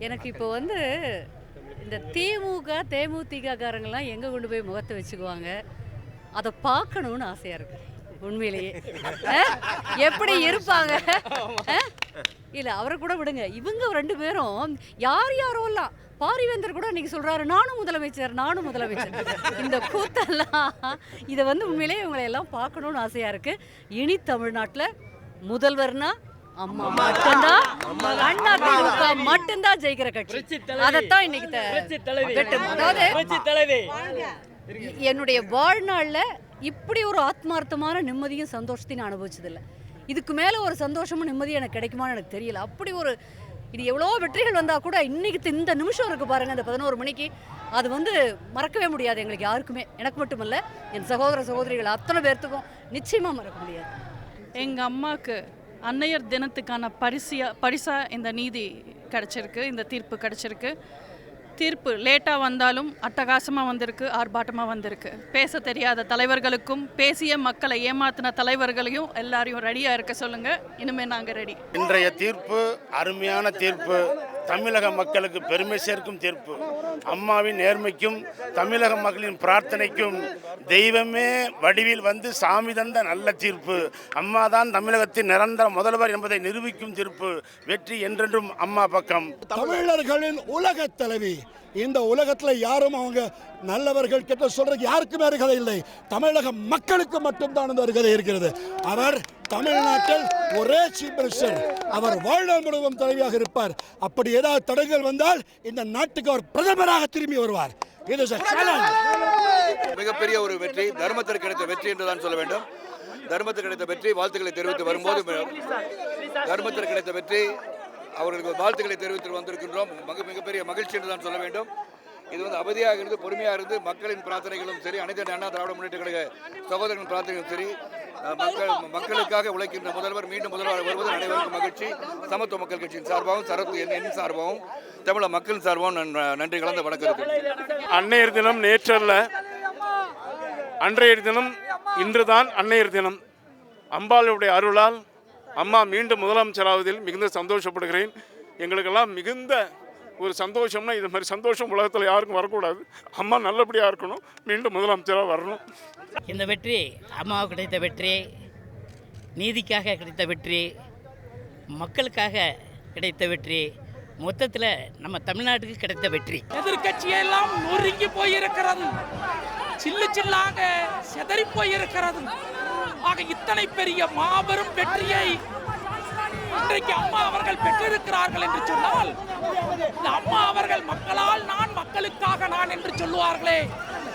எனக்கு இப்போ வந்து இந்த திமுக தேமுதிககாரங்கெல்லாம் எங்கே கொண்டு போய் முகத்தை வச்சுக்குவாங்க, அதை பார்க்கணுன்னு ஆசையாக இருக்கு உண்மையிலேயே. எப்படி இருப்பாங்க? இல்லை, அவரை கூட விடுங்க, இவங்க 2 பேரும் யார் யாரோலாம் பாரிவேந்தர் கூட இன்னைக்கு சொல்றாரு, நானும் முதலமைச்சர். இந்த கூத்தெல்லாம் இதை வந்து உண்மையிலேயே இவங்களை எல்லாம் பார்க்கணும்னு ஆசையா இருக்கு. இனி தமிழ்நாட்டில் முதல்வர்னா அம்மா மட்டும்தான், அதிமுக மட்டும்தான் ஜெயிக்கிற கட்சி. அதைத்தான் இன்னைக்கு அதாவது என்னுடைய வாழ்நாள்ல இப்படி ஒரு ஆத்மார்த்தமான நிம்மதியும் சந்தோஷத்தையும் நான் அனுபவிச்சதில்லை. இதுக்கு மேல ஒரு சந்தோஷமும் நிம்மதியும் எனக்கு கிடைக்குமான்னு எனக்கு தெரியல. அப்படி ஒரு இது எவ்வளோ வெற்றிகள் வந்தால் கூட இன்னைக்கு இந்த நிமிஷம் இருக்குது பாருங்கள், அந்த 11 மணிக்கு, அது வந்து மறக்கவே முடியாது எங்களுக்கு யாருக்குமே. எனக்கு மட்டுமல்ல, என் சகோதர சகோதரிகள் அத்தனை பேர்த்துக்கும் நிச்சயமாக மறக்க முடியாது. எங்கள் அம்மாவுக்கு அன்னையர் தினத்துக்கான பரிசா இந்த நீதி கிடச்சிருக்கு, இந்த தீர்ப்பு கிடச்சிருக்கு. தீர்ப்பு லேட்டாக வந்தாலும் அட்டகாசமாக வந்திருக்கு, ஆர்ப்பாட்டமாக வந்திருக்கு. பேச தெரியாத தலைவர்களுக்கும் பேசிய மக்களை ஏமாத்தின தலைவர்களையும் எல்லாரையும் ரெடியாக இருக்க சொல்லுங்கள். இனிமேல் நாங்கள் ரெடி. இன்றைய தீர்ப்பு அருமையான தீர்ப்பு, தமிழக மக்களுக்கு பெருமை சேர்க்கும் தீர்ப்பு. அம்மாவின் நேர்மைக்கும் தமிழக மக்களின் பிரார்த்தனைக்கும் தெய்வமே வடிவில் வந்து சாமி தந்த நல்ல தீர்ப்பு. அம்மா தான் தமிழகத்தின் நிரந்தர முதல்வர் என்பதை நிரூபிக்கும் தீர்ப்பு. வெற்றி என்றென்றும் அம்மா பக்கம். தமிழர்களின் உலக தலைவி. இந்த உலகத்தில் யாரும் அவங்க நல்லவர்கள் கெட்ட சொல்றதுக்கு யாருக்குமே அருகதை இல்லை. தமிழக மக்களுக்கு மட்டும்தான் அந்த அருகதை இருக்கிறது. அவர் தமிழ்நாட்டில் ஒரே சீஃப் மினிஸ்டர், அவர் வாழ்நாள் முழுவதும் தலைவியாக இருப்பார். அப்படி ஏதாவது தடங்கள் வந்தால் இந்த நாட்டுக்கு அவர் பிரதமராக திரும்பி வருவார். இது மிகப்பெரிய ஒரு வெற்றி, தர்மத்திற்கு கிடைத்த வெற்றி என்றுதான் சொல்ல வேண்டும். தர்மத்திற்கு கிடைத்த வெற்றி, வாழ்த்துக்களை தெரிவித்து வரும்போது தர்மத்திற்கு கிடைத்த வெற்றி, அவர்களுக்கு வாழ்த்துக்களை தெரிவித்து வந்திருக்கின்றோம். மிகப்பெரிய மகிழ்ச்சி என்று தான் சொல்ல வேண்டும். இது வந்து அமைதியாக இருந்து பொறுமையாக இருந்து மக்களின் பிரார்த்தனைகளும் சரி, அனைத்து அண்ணா திராவிட முன்னேற்ற கழக சகோதரர்களின் பிரார்த்தனைகளும் சரி, மக்களுக்காக உழைக்கின்ற முதல்வர் மீண்டும் முதல்வர் வருவது அனைவருக்கும் மகிழ்ச்சி. சமத்துவ மக்கள் கட்சியின் சார்பாகவும் சரத்து என் சார்பாகவும் தமிழக மக்களின் சார்பாகவும் நன்றி கலந்த வணக்கம். அன்னையர் தினம் நேற்றல்ல, அன்றைய தினம் இன்றுதான் அன்னையர் தினம். அம்பாளுடைய அருளால் அம்மா மீண்டும் முதலமைச்சராவதில் மிகுந்த சந்தோஷப்படுகிறேன். எங்களுக்கெல்லாம் மிகுந்த ஒரு சந்தோஷம்னா இது மாதிரி சந்தோஷம் உலகத்தில் யாருக்கும் வரக்கூடாது. அம்மா நல்லபடியாக இருக்கணும், மீண்டும் முதலமைச்சராக வரணும். இந்த வெற்றி அம்மாவுக்கு கிடைத்த வெற்றி, நீதிக்காக கிடைத்த வெற்றி, மக்களுக்காக கிடைத்த வெற்றி, மொத்தத்தில் நம்ம தமிழ்நாட்டுக்கு கிடைத்த வெற்றி. எதிர்கட்சியெல்லாம் நொறுங்கி போயிருக்கிறது, சில்லு சில்லாக செதறி போயிருக்கிறது. ஆக இத்தனை பெரிய மாபெரும் வெற்றியை இன்றைக்கு அம்மா அவர்கள் பெற்றிருக்கிறார்கள் என்று சொன்னால், இந்த அம்மா அவர்கள் மக்களால் நான் மக்களுக்காக நான் என்று சொல்லுவார்களே,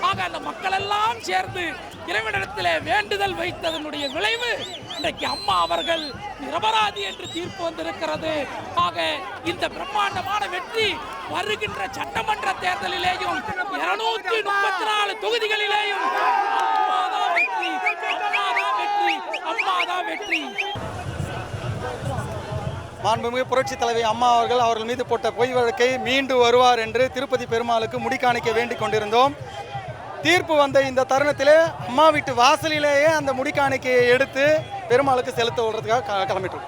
ஆக அந்த மக்கள் எல்லாம் சேர்ந்து இறைவனிடத்தில் வேண்டுதல் வைத்ததனுடைய விளைவு இன்றைக்கு அம்மா அவர்கள் நிரபராதி என்று தீர்ப்பு வந்திருக்கிறது. ஆக இந்த பிரம்மாண்டமான வெற்றி வருகின்ற சட்டமன்ற தேர்தலிலேயும் 234 தொகுதிகளிலேயும் அம்மாதான் வெற்றி. மாண்புமிகு புரட்சி தலைவி அம்மா அவர்கள் மீது போட்ட பொய் வழக்கை மீண்டு வருவார் என்று திருப்பதி பெருமாளுக்கு முடிக்காணிக்க வேண்டிக் கொண்டிருந்தோம். தீர்ப்பு வந்த இந்த தருணத்திலே அம்மா வீட்டு வாசலிலேயே அந்த முடிக்காணிக்கையை எடுத்து பெருமாளுக்கு செலுத்த விடுறதுக்காக கிளம்பிட்டோம்.